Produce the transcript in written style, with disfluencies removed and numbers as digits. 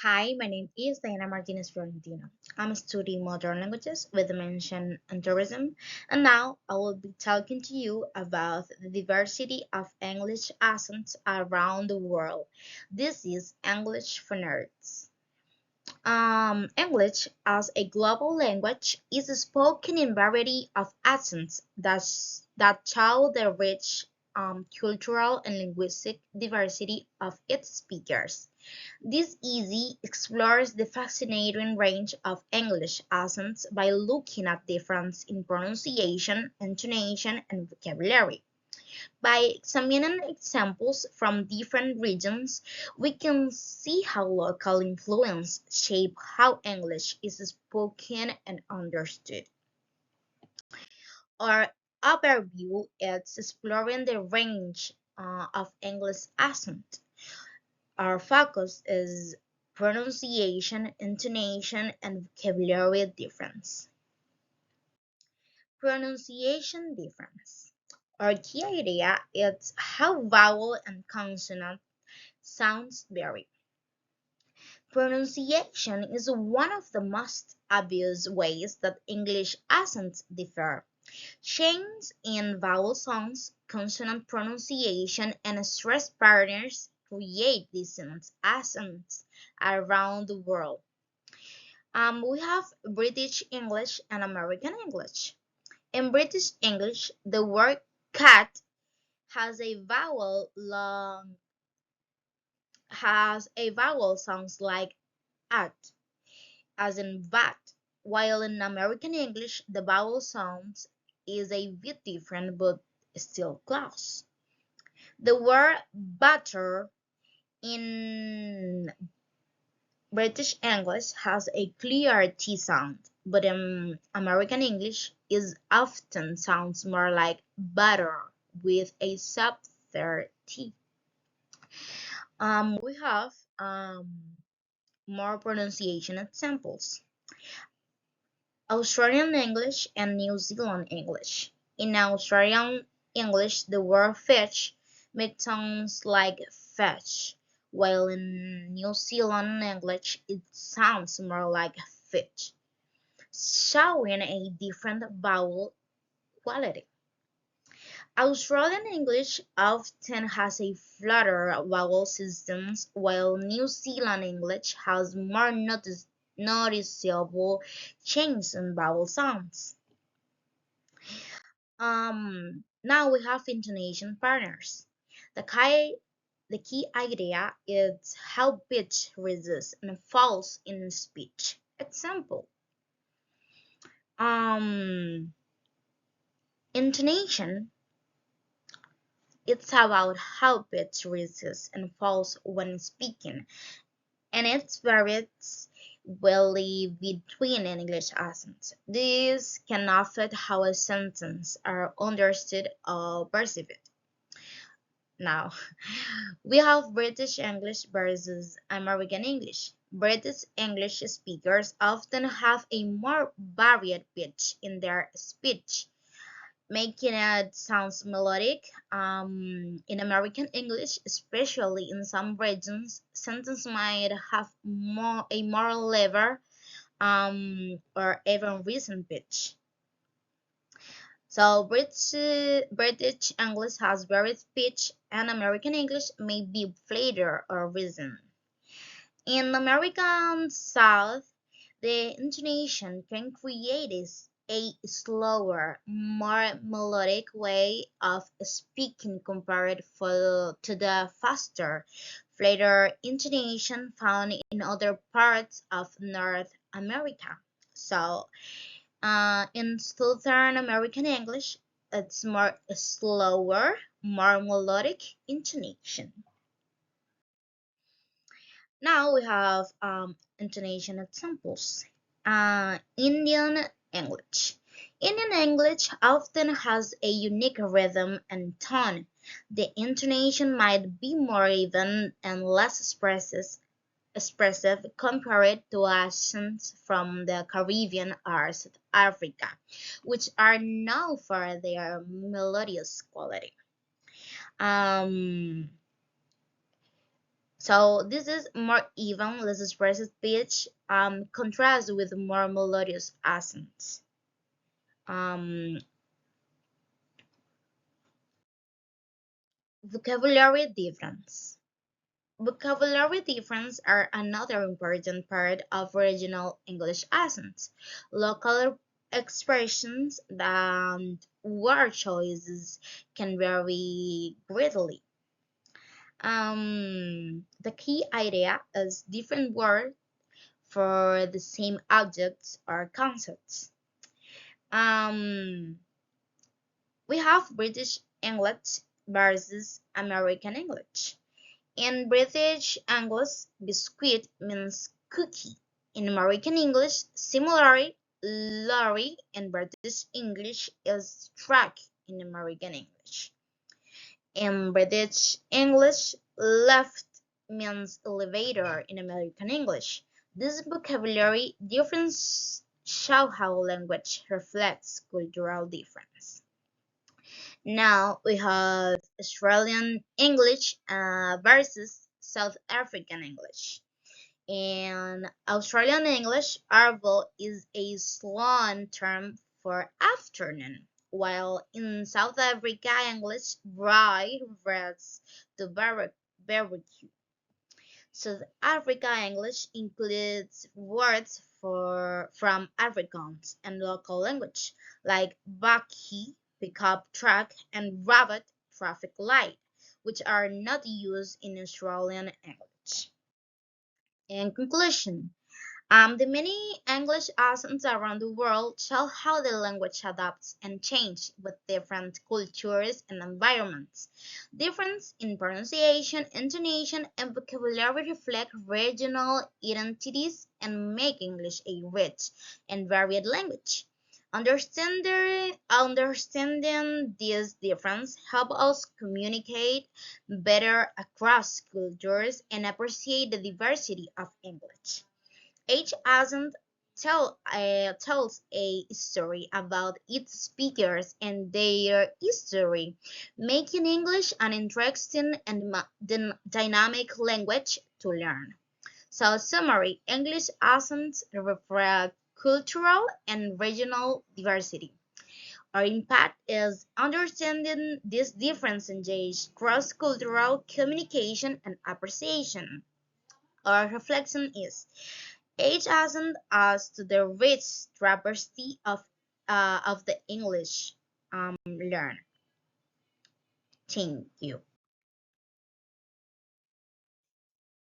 Hi, my name is Diana Martinez Florentino. I'm studying modern languages with a mention in tourism, and now I will be talking to you about the diversity of English accents around the world. This is English for Nerds. English as a global language is spoken in variety of accents that show the rich cultural and linguistic diversity of its speakers. This easy explores the fascinating range of English accents by looking at difference in pronunciation, intonation, and vocabulary. By examining examples from different regions, we can see how local influence shape how English is spoken and understood. Our overview is exploring the range of English accent. Our focus is pronunciation, intonation, and vocabulary difference. Pronunciation difference. Our key idea is how vowel and consonant sounds vary. Pronunciation is one of the most obvious ways that English accents differ. Changes in vowel sounds, consonant pronunciation, and stress patterns create distinct accents around the world. We have British English and American English. In British English, the word cat has a vowel long has a vowel sounds like at, as in vat, while in American English the vowel sounds is a bit different but still close. The word butter in British English has a clear T sound, but in American English it often sounds more like butter with a softer T. We have more pronunciation examples. Australian English and New Zealand English. In Australian English, the word fish makes sounds like fetch, while in New Zealand English it sounds more like fish, showing a different vowel quality. Australian English often has a flatter vowel system, while New Zealand English has more noticeable changes in vowel sounds. Now we have intonation partners. The key idea is how pitch rises and falls in speech. Example. Um, Intonation. It's about how pitch rises and falls when speaking, and it varies widely between English accents. This can affect how a sentence are understood or perceived. Now, we have British English versus American English. British English speakers often have a more varied pitch in their speech, making it sounds melodic. In American English, especially in some regions, sentence might have a more level or even recent pitch. So British English has varied pitch, and American English may be flatter or risen. In American South, the intonation can create a slower, more melodic way of speaking compared to the faster, flatter intonation found in other parts of North America. So, in Southern American English, it's more slower, more melodic intonation. Now we have intonation examples. Indian English. Indian English often has a unique rhythm and tone. The intonation might be more even and less expressive compared to accents from the Caribbean or South Africa, which are known for their melodious quality. Um, So this is more even, less expressive pitch, contrast with more melodious accents. Um, Vocabulary difference. Vocabulary difference are another important part of regional English accents. Local expressions and word choices can vary greatly. The key idea is different words for the same objects or concepts. Um, we have British English versus American English. In British English, biscuit means cookie. In American English, similarly, lorry in British English is truck in American English. In British English, left means elevator in American English. This vocabulary difference show how language reflects cultural difference. Now we have Australian English versus South African English. In Australian English, arvo is a slang term for afternoon, while in South Africa English, braai refers to barbecue. South Africa English includes words from Afrikaans and local language, like bakkie, pickup truck, and rabbit, traffic light, which are not used in Australian English. In conclusion, the many English accents around the world show how the language adapts and changes with different cultures and environments. Difference in pronunciation, intonation, and vocabulary reflect regional identities and make English a rich and varied language. Understanding this difference help us communicate better across cultures and appreciate the diversity of English. Each accent tells a story about its speakers and their history, making English an interesting and dynamic language to learn. So, summary, English accents reflect cultural and regional diversity. Our impact is understanding this difference engages cross-cultural communication and appreciation. Our reflection is each accent adds to the rich diversity of the English learn. Thank you.